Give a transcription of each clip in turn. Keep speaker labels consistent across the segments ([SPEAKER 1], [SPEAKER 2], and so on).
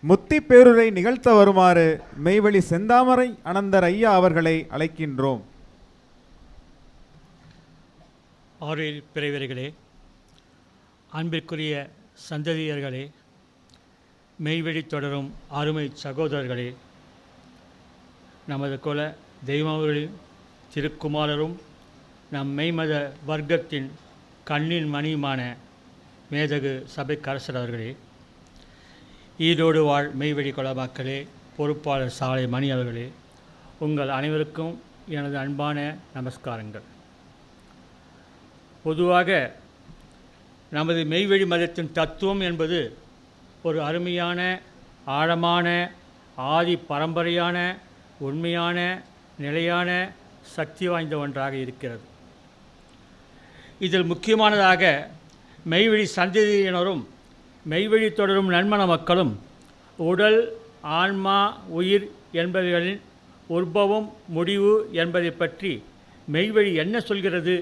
[SPEAKER 1] முத்தி பேருரை நிகழ்த்த வருமாறு மெய்வழி செந்தாமரை அனந்தர் ஐயா அவர்களை அழைக்கின்றோம்.
[SPEAKER 2] ஆறில் பிறவர்களே, அன்பிற்குரிய சந்ததியர்களே, மெய்வழி தொடரும் அருமை சகோதரர்களே, நமது குல தெய்வங்களின் திருக்குமாரரும் நம் மெய்மத வர்க்கத்தின் கண்ணின் மணியுமான மேதகு சபைக்கரசர் அவர்களே, ஈரோடு வாழ் மெய்வழி கொலமாக்களே, பொறுப்பாளர் சாலை மணி அவர்களே, உங்கள் அனைவருக்கும் எனது அன்பான நமஸ்காரங்கள். பொதுவாக நமது மெய்வழி மதத்தின் தத்துவம் என்பது ஒரு அருமையான, ஆழமான, ஆதி பரம்பரையான, உண்மையான, நிலையான, சக்தி வாய்ந்த ஒன்றாக இருக்கிறது. இதில் முக்கியமானதாக மெய்வழி சந்ததியினரும் மெய்வழி தொடரும் நன்மண மக்களும் உடல், ஆன்மா, உயிர் என்பவைகளின் உற்பவம், முடிவு என்பதை பற்றி மெய்வழி என்ன சொல்கிறது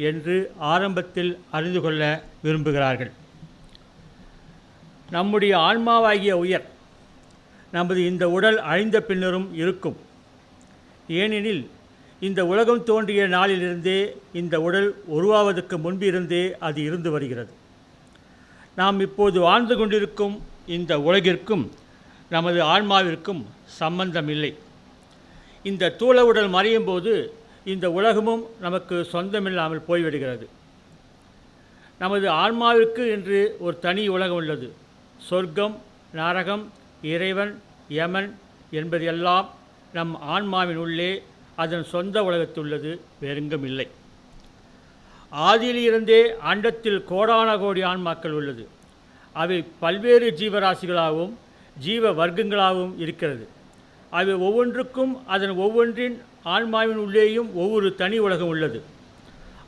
[SPEAKER 2] என்று ஆரம்பத்தில் அறிந்து கொள்ள விரும்புகிறார்கள். நம்முடைய ஆன்மாவாகிய உயிர் நமது இந்த உடல் அழிந்த பின்னரும் இருக்கும். ஏனெனில் இந்த உலகம் தோன்றிய நாளிலிருந்தே, இந்த உடல் உருவாவதற்கு முன்பிருந்தே அது இருந்து வருகிறது. நாம் இப்போது வாழ்ந்து கொண்டிருக்கும் இந்த உலகிற்கும் நமது ஆன்மாவிற்கும் சம்பந்தமில்லை. இந்த தூள உடல் மறையும் போது இந்த உலகமும் நமக்கு சொந்தமில்லாமல் போய்விடுகிறது. நமது ஆன்மாவிற்கு என்று ஒரு தனி உலகம் உள்ளது. சொர்க்கம், நரகம், இறைவன், யமன் என்பதெல்லாம் நம் ஆன்மாவின் உள்ளே அதன் சொந்த உலகத்துள்ளது, வேறெங்கும் இல்லை. ஆதியிலிருந்தே அண்டத்தில் கோடான கோடி ஆன்மாக்கள் உள்ளது. அவை பல்வேறு ஜீவராசிகளாகவும் ஜீவ வர்க்கங்களாகவும் இருக்கிறது. அவை ஒவ்வொன்றுக்கும் அதன் ஒவ்வொன்றின் ஆன்மாவின் உள்ளேயும் ஒவ்வொரு தனி உலகம் உள்ளது.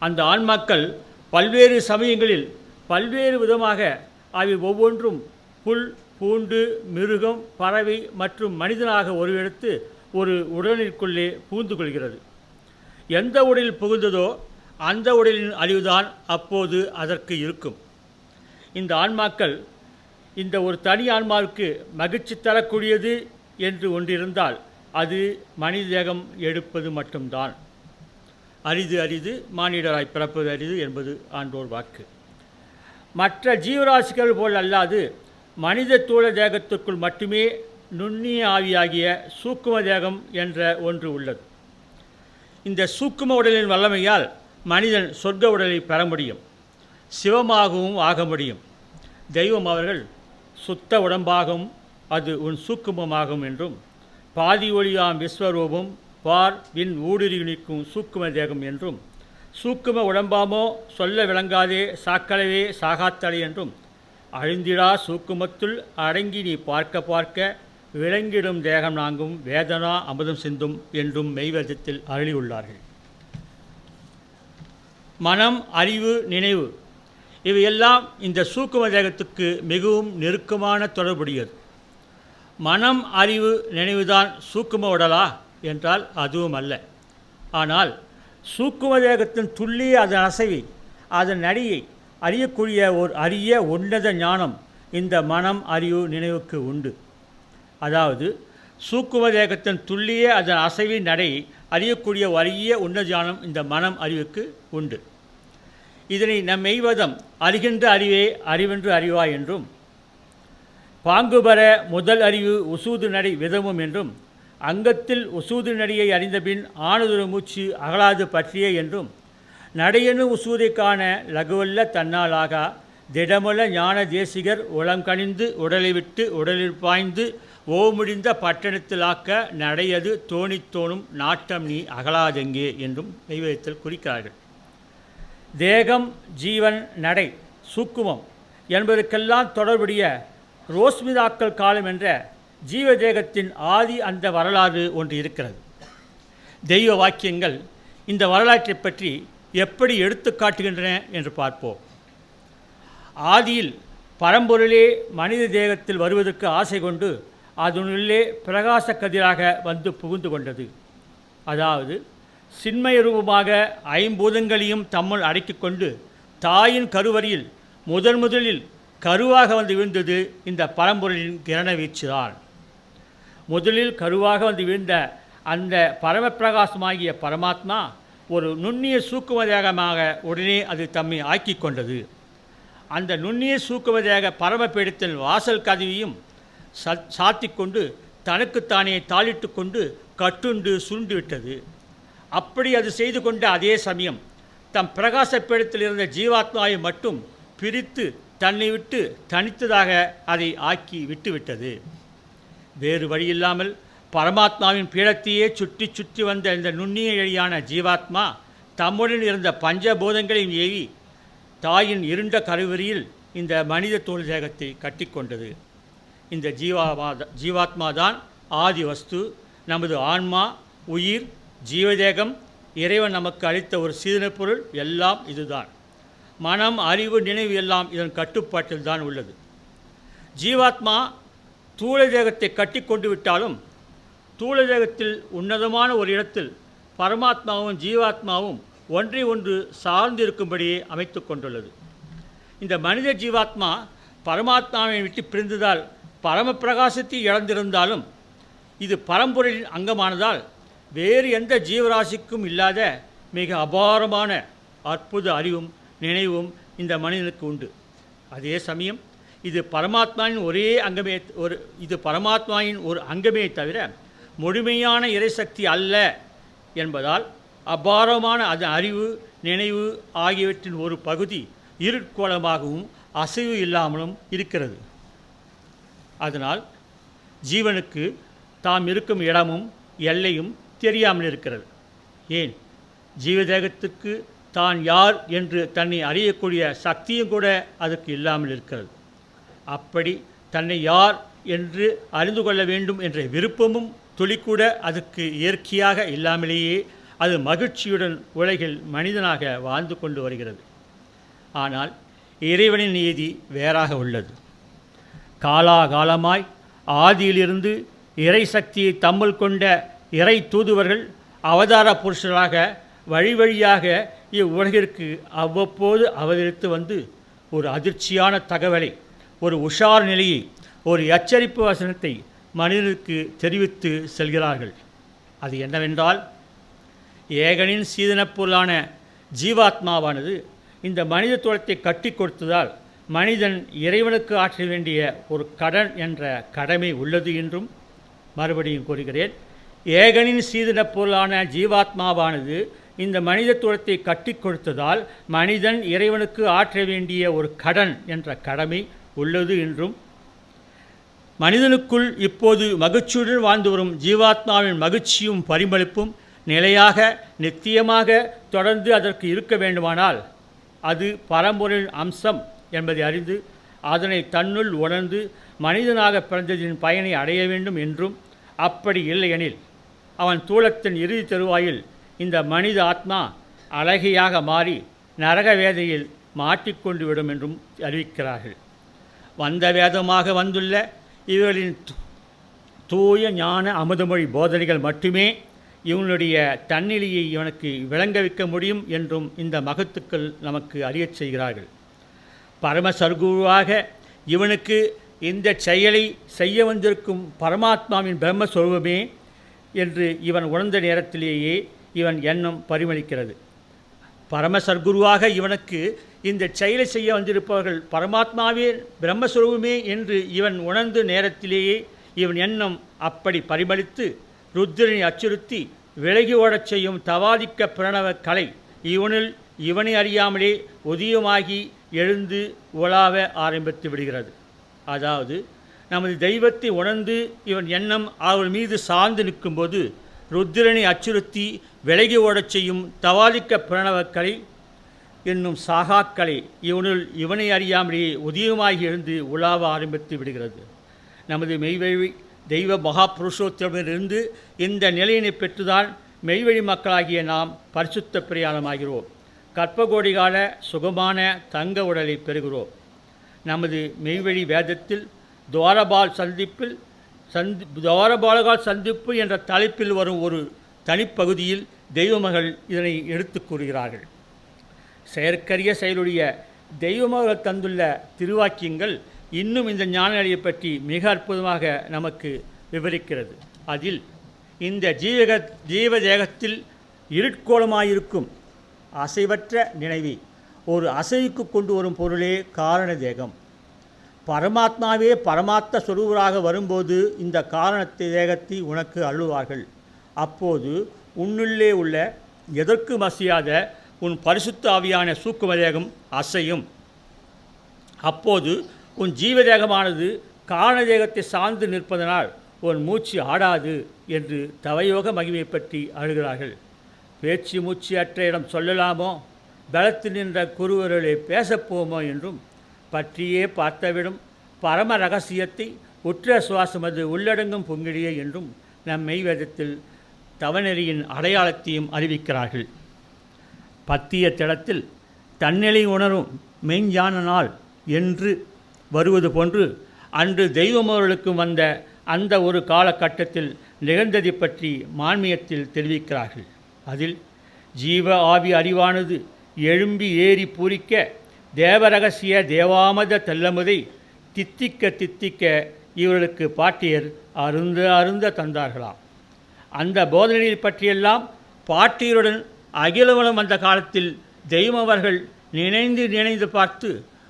[SPEAKER 2] அந்த ஆன்மாக்கள் பல்வேறு சமயங்களில் பல்வேறு விதமாக அவை ஒவ்வொன்றும் புல், பூண்டு, மிருகம், பறவை மற்றும் மனிதனாக உருவெடுத்து ஒரு உடலிற்குள்ளே புகுந்து கொள்கிறது. எந்த உடலில் புகுந்ததோ அந்த உடலின் அழிவுதான் அப்போது அதற்கு இருக்கும். இந்த ஆன்மாக்கள், இந்த ஒரு தனி ஆன்மாவுக்கு மகிழ்ச்சி தரக்கூடியது என்று ஒன்றிருந்தால் அது மனித தேகம் எடுப்பது மட்டும்தான். அரிது அரிது மானிடராய் பிறப்பது அரிது என்பது ஆண்டோர் வாக்கு. மற்ற ஜீவராசிகள் போல் அல்லாது மனித தூள தேகத்திற்குள் மட்டுமே நுண்ணிய ஆவியாகிய சூக்கும தேகம் என்ற ஒன்று உள்ளது. இந்த சூக்கும உடலின் வல்லமையால் மனிதன் சொர்க்க உடலை பெற முடியும், சிவமாகவும் ஆக முடியும். தெய்வம் அவர்கள் சுத்த உடம்பாகும், அது உன் சூக்குமமாகும் என்றும், பாதி ஒளியாம் விஸ்வரூபம் பார் வின் ஊடுருவி நிற்கும் சூக்கும தேகம் என்றும், சூக்கும உடம்பாமோ சொல்ல விளங்காதே சாக்களவே சாகாத்தலை என்றும், அழிந்திடா சூக்குமத்துள் அடங்கி நீ பார்க்க பார்க்க விளங்கிடும் தேகம் நாங்கும் வேதனா அமுதம் சிந்தும் என்றும் மெய்வேதத்தில் அருளியுள்ளார்கள். மனம், அறிவு, நினைவு இவையெல்லாம் இந்த சூக்கும தேகத்துக்கு மிகவும் நெருக்கமான தொடர்புடையது. மனம், அறிவு, நினைவுதான் சூக்கும உடலா என்றால் அதுவும் அல்ல. ஆனால் சூக்கும தேகத்தின் துல்லிய அதன் அசைவை, அதன் நடியை அறியக்கூடிய ஒரு அரிய உன்னத ஞானம் இந்த மனம், அறிவு, நினைவுக்கு உண்டு. அதாவது சூக்கும தேகத்தின் துல்லிய அதன் அசைவின் நடை அறியக்கூடிய அரிய உன்னத ஞானம் இந்த மனம், அறிவுக்கு உண்டு. இதனை நம் மெய்வதம் அறிகின்ற அறிவே அறிவென்று அறிவாய் என்றும், பாங்குபெற முதல் அறிவு உசூது நடை விதமும் என்றும், அங்கத்தில் உசூது நடியை அறிந்தபின் ஆனதுர மூச்சு அகலாது பற்றியே என்றும், நடையனு உசூதை காண லகுவல்ல தன்னாலாகா திடமுல ஞான தேசிகர் உளங்கணிந்து உடலை விட்டு உடலில் பாய்ந்து ஓமுடிந்த பட்டணத்திலாக்க நடையது தோணித்தோணும் நாட்டம் நீ அகலாதெங்கே என்றும் மெய்வேதத்தில் குறிக்கிறார்கள். தேகம், ஜீவன், நடை, சூக்குமம் என்பதற்கெல்லாம் தொடர்புடைய ரோஸ்மிதாக்கள் காலம் என்ற ஜீவதேகத்தின் ஆதி அந்த வரலாறு ஒன்று இருக்கிறது. தெய்வ வாக்கியங்கள் இந்த வரலாற்றை பற்றி எப்படி எடுத்து காட்டுகின்றன என்று பார்ப்போம். ஆதியில் பரம்பொருளே மனித தேகத்தில் வருவதற்கு ஆசை கொண்டு அதனுள்ளே பிரகாச கதிராக வந்து புகுந்து கொண்டது. அதாவது சின்மய ரூபமாக ஐம்பூதங்களையும் தம்முள் அடக்கிக் கொண்டு தாயின் கருவறையில் முதலில் கருவாக வந்து வீழ்ந்தது இந்த பரம்பொருளின் கிரண வீச்சுதான். முதலில் கருவாக வந்து வீழ்ந்த அந்த பரமப்பிரகாசமாகிய பரமாத்மா ஒரு நுண்ணிய சூக்குமதேகமாக உடனே அது தம்மை ஆக்கி கொண்டது. அந்த நுண்ணிய சூக்குமதேக பரமபீடத்தில் வாசல் கதவியும் சாத்தி கொண்டு தனக்குத்தானே தாளிட்டு கொண்டு கட்டுண்டு சுருண்டு விட்டது. அப்படி அது செய்து கொண்ட அதே சமயம் தம் பிரகாச பீடத்தில் இருந்த ஜீவாத்மாவை மட்டும் பிரித்து தன்னை விட்டு தனித்ததாக அதை ஆக்கி விட்டுவிட்டது. வேறு வழியில்லாமல் பரமாத்மாவின் பீடத்தையே சுற்றி சுற்றி வந்த இந்த நுண்ணிய எழியான ஜீவாத்மா தம்முடன் இருந்த பஞ்சபூதங்களையும் ஏவி தாயின் இருண்ட கருவறியில் இந்த மனித தோல் தேகத்தை கட்டிக்கொண்டது. இந்த ஜீவாத்மா தான் ஆதி வஸ்து, நமது ஆன்மா, உயிர், ஜீவதேகம், இறைவன் நமக்கு அளித்த ஒரு சீதனப் பொருள் எல்லாம் இதுதான். மனம், அறிவு, நினைவு எல்லாம் இதன் கட்டுப்பாட்டில் தான் உள்ளது. ஜீவாத்மா தூள தேகத்தை கட்டி கொண்டு விட்டாலும் தூள தேகத்தில் உன்னதமான ஒரு இடத்தில் பரமாத்மாவும் ஜீவாத்மாவும் ஒன்றை ஒன்று சார்ந்திருக்கும்படியே அமைத்து கொண்டுள்ளது. இந்த மனித ஜீவாத்மா பரமாத்மாவை விட்டு பிரிந்ததால் பரமபிரகாசத்தை இழந்திருந்தாலும் இது பரம்பொருளின் அங்கமானதால் வேறு எந்த ஜீவராசிக்கும் இல்லாத மிக அபாரமான அற்புத அறிவும் நினைவும் இந்த மனிதனுக்கு உண்டு. அதே சமயம் இது பரமாத்மாவின் ஒரு அங்கமே தவிர முழுமையான இறைசக்தி அல்ல என்பதால் அபாரமான அது அறிவு, நினைவு ஆகியவற்றின் ஒரு பகுதி இருட்கோளமாகவும் அசைவு இல்லாமலும் இருக்கிறது. அதனால் ஜீவனுக்கு தாம் இருக்கும் இடமும் எல்லையும் தெரியாமல் இருக்கிறது. ஏன், ஜீவதேகத்துக்கு தான் யார் என்று தன்னை அறியக்கூடிய சக்தியும் கூட அதற்கு இல்லாமல் இருக்கிறது. அப்படி தன்னை யார் என்று அறிந்து கொள்ள வேண்டும் என்ற விருப்பமும் துளிக்கூட அதுக்கு இயற்கையாக இல்லாமலேயே அது மகிழ்ச்சியுடன் உலகில் மனிதனாக வாழ்ந்து கொண்டு வருகிறது. ஆனால் இறைவனின் நீதி வேறாக உள்ளது. காலாகாலமாய் ஆதியிலிருந்து இறை சக்தியை தம்முள் கொண்ட இறை தூதுவர்கள் அவதார புருஷராக வழி வழியாக இவ்வுலகிற்கு அவ்வப்போது அவதரித்து வந்து ஒரு அதிர்ச்சியான தகவலை, ஒரு உஷார் நிலையை, ஒரு எச்சரிப்பு வசனத்தை மனிதனுக்கு தெரிவித்து செல்கிறார்கள். அது என்னவென்றால், ஏகனின் சீதனப் பொருளான ஜீவாத்மாவானது இந்த மனித தோளத்தை கட்டி கொடுத்ததால் மனிதன் இறைவனுக்கு ஆற்ற வேண்டிய ஒரு கடன் என்ற கடமை உள்ளது என்றும் மறுபடியும் கூறுகிறேன். ஏகனின் சீதனப் பொருளான ஜீவாத்மாவானது இந்த மனித தோளத்தை கட்டி கொடுத்ததால் மனிதன் இறைவனுக்கு ஆற்ற வேண்டிய ஒரு கடன் என்ற கடமை உள்ளது என்றும், மனிதனுக்குள் இப்போது மகிழ்ச்சியுடன் வாழ்ந்து வரும் ஜீவாத்மாவின் மகிழ்ச்சியும் பரிமளிப்பும் நிலையாக நித்தியமாக தொடர்ந்து அதற்கு இருக்க வேண்டுமானால் அது பரம்பொருளின் அம்சம் என்பதை அறிந்து அதனை தன்னுள் உணர்ந்து மனிதனாக பிறந்ததின் பயனை அடைய வேண்டும் என்றும், அப்படி இல்லையெனில் அவன் தூளத்தின் இறுதி தருவாயில் இந்த மனித ஆத்மா அழகையாக மாறி நரக வேதையில் மாட்டிக்கொண்டு விடும் என்றும் அறிவிக்கிறார்கள். வந்த வேதமாக வந்துள்ள இவர்களின் தூய ஞான அமுதமொழி போதனைகள் மட்டுமே இவனுடைய தன்னிலையை இவனுக்கு விளங்க வைக்க முடியும் என்றும் இந்த மகத்துக்கள் நமக்கு அறியச் செய்கிறார்கள். பரமசர்குருவாக இவனுக்கு இந்த செயலை செய்ய வந்திருக்கும் பரமாத்மாவின் பிரம்மஸ்வரூபமே என்று இவன் உணர்ந்த நேரத்திலேயே இவன் எண்ணம் பரிமளிக்கிறது. பரமசர்குருவாக இவனுக்கு இந்த செயலை செய்ய வந்திருப்பவர்கள் பரமாத்மாவே பிரம்மஸ்வரூபமே என்று இவன் உணர்ந்த நேரத்திலேயே இவன் எண்ணம் அப்படி பரிமளித்து ருத்ரனை அச்சுறுத்தி விலகி ஓடச் செய்யும் தவாதிக்க பிரணவ கலை இவனை அறியாமலே உதயமாகி எழுந்து உலாவ ஆரம்பித்து விடுகிறது. அதாவது நமது தெய்வத்தை உணர்ந்து இவன் எண்ணம் அவள் மீது சார்ந்து நிற்கும்போது ருத்ரனை அச்சுறுத்தி விலகி ஓடச் செய்யும் தவாதிக்க பிரணவக்கலை என்னும் சாகாக்கலை இவனை அறியாமலேயே உதயமாகி எழுந்து உலாவ ஆரம்பித்து விடுகிறது. நமது மெய்வழி தெய்வ மகாபுருஷோத்தமிலிருந்து இந்த நிலையினை பெற்றுதான் மெய்வழி மக்களாகிய நாம் பரிசுத்த பிரயாணமாகிறோம். கற்பகோடிகால சுகமான தங்க உடலை பெறுகிறோம். நமது மெய்வழி வேதத்தில் துவாரபாலகால் சந்திப்பு என்ற தலைப்பில் வரும் ஒரு தனிப்பகுதியில் தெய்வமகள் இதனை எடுத்து கூறுகிறார்கள். செயற்கரிய செயலுடைய தெய்வமாக தந்துள்ள திருவாக்கியங்கள் இன்னும் இந்த ஞான நிலையை பற்றி மிக அற்புதமாக நமக்கு விவரிக்கிறது. அதில் இந்த ஜீவதேகத்தில் இருட்கோளமாயிருக்கும் அசைவற்ற நினைவி ஒரு அசைவுக்கு கொண்டு வரும் பொருளே காரண தேகம். பரமாத்மாவே பரமாத்ம சொரூபராக வரும்போது இந்த காரண தேகத்தை உனக்கு அள்ளுவார்கள். அப்போது உன்னுள்ளே உள்ள எதற்கும் அசையாத உன் பரிசுத்த ஆவியான சூக்கும தேகம் அசையும். அப்போது உன் ஜீவதேகமானது காரண தேகத்தை சார்ந்து நிற்பதனால் உன் மூச்சு ஆடாது என்று தவயோக மகிமை பற்றி அழுகிறார்கள். பேச்சு மூச்சு அற்ற இடம் சொல்லலாமோ, பலத்து நின்ற குருவர்களை பேசப்போமோ என்றும் பற்றியே பார்த்தவிடும் பரம ரகசியத்தை உற்ற சுவாசமது உள்ளடங்கும் பொங்கிடியே என்றும் நம் மெய்வேதத்தில் தவநெறியின் அடையாளத்தையும் அறிவிக்கிறார்கள். பத்திய திடத்தில் தன்னிலை உணரும் மெய்ஞான நாள் என்று வருவது போன்று அன்று தெய்வமோர்களுக்கும் வந்த அந்த ஒரு காலகட்டத்தில் நிகழ்ந்ததை பற்றி மான்மியத்தில் தெரிவிக்கிறார்கள். அதில் ஜீவ ஆவி அறிவானது எழும்பி ஏறி பூரிக்க தேவரகசிய தேவாமத தெல்லமுதை தித்திக்க தித்திக்க இவர்களுக்கு பாட்டியர் அருந்த தந்தார்களாம். அந்த போதனையை பற்றியெல்லாம் பாட்டியருடன் அகிலவனம் வந்த காலத்தில் தெய்வமவர்கள் நினைந்து பார்த்து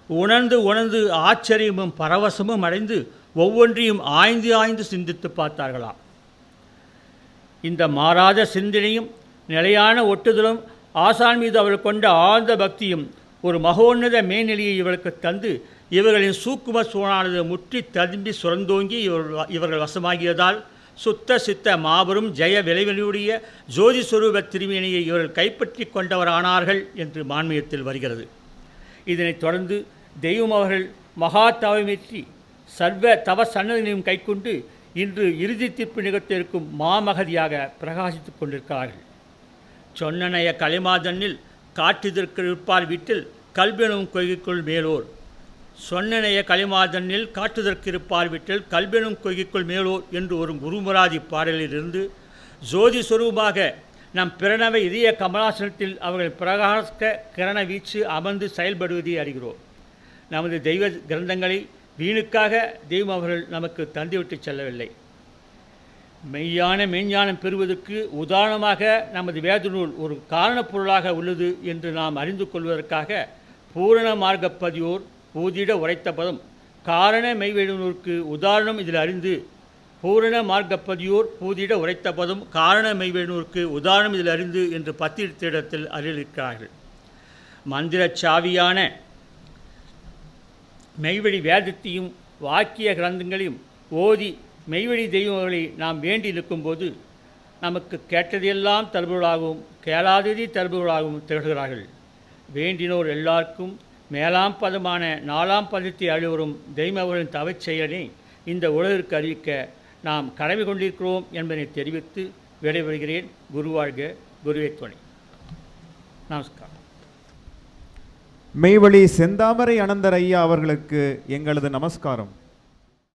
[SPEAKER 2] உணர்ந்து ஆச்சரியமும் பரவசமும் அடைந்து ஒவ்வொன்றையும் ஆய்ந்து சிந்தித்து பார்த்தார்களாம். இந்த மாறாத சிந்தனையும் நிலையான ஒட்டுதலும் ஆசான் மீது அவர்கள் கொண்ட ஆழ்ந்த பக்தியும் ஒரு மகோன்னத மேல்நிலையை இவர்களுக்கு தந்து இவர்களின் சூக்கும சூழானது முற்றி ததும்பி சுரந்தோங்கி இவர்கள் வசமாகியதால் சுத்த சித்த மாபெரும் ஜெய விளைவெளியுடைய ஜோதி சுரூப திருமேனியை இவர்கள் கைப்பற்றி கொண்டவரானார்கள் என்று மான்மியத்தில் வருகிறது. இதனைத் தொடர்ந்து தெய்வம் அவர்கள் மகா தவமேற்றி சர்வ தவ சன்னதிகளையும் கைக்கொண்டு இன்று இறுதி தீர்ப்பு நிகழ்த்தியிருக்கும் மாமகதியாக பிரகாசித்துக் கொண்டிருக்கிறார்கள். சொன்னனைய கலைமாதனில் காட்டுதற்கிருப்பார் வீட்டில் கல்பெனும் கொய்கைக்குள் மேலோர். சொன்னனைய கலைமாதனில் காட்டுதற்கிருப்பார் வீட்டில் கல்பெனும் கொய்கைக்குள் மேலோர் என்று ஒரு குருமுராதி பாடலிலிருந்து ஜோதி சொரூபமாக நம் பிரணவ இதய கமலாசனத்தில் அவர்கள் பிரகாச கிரண வீச்சு அமர்ந்து செயல்படுவதை அறிகிறோம். நமது தெய்வ கிரந்தங்களை வீணுக்காக தெய்வம் அவர்கள் நமக்கு தந்துவிட்டு செல்லவில்லை. மெய்ஞானம் பெறுவதற்கு உதாரணமாக நமது வேத நூல் ஒரு காரணப்பொருளாக உள்ளது என்று நாம் அறிந்து கொள்வதற்காக பூரண மார்க்கப்பதியோர் பூதிட உரைத்த பதம் காரண மெய்வேடுநூருக்கு உதாரணம் இதில் அறிந்து பூரண மார்க்கப்பதியோர் பூதிட உரைத்த பதம் காரண மெய்வேடுநூருக்கு உதாரணம் இதில் அறிந்து என்று பத்திரத்திடத்தில் அறிவிக்கிறார்கள். மந்திரச் சாவியான மெய்வழி வேதத்தையும் வாக்கிய கிரந்தங்களையும் ஓதி மெய்வழி தெய்வங்களை நாம் வேண்டி நிற்கும்போது நமக்கு கேட்டதையெல்லாம் தருபவர்களாகவும் கேளாததை தருபவர்களாகவும் திகழ்கிறார்கள். வேண்டினோர் எல்லாருக்கும் மேலாம் பதமான 4ஆம் பதத்தை அழிவரும் தெய்வங்களின் தவச் செயலை இந்த உலகிற்கு அறிவிக்க நாம் கடமை கொண்டிருக்கிறோம் என்பதை தெரிவித்து விடைபெறுகிறேன். குருவாழ்க, குருவே துணை. நமஸ்காரம்.
[SPEAKER 1] மெய்வழி செந்தாமரை அனந்தர் ஐயா அவர்களுக்கு எங்களது நமஸ்காரம்.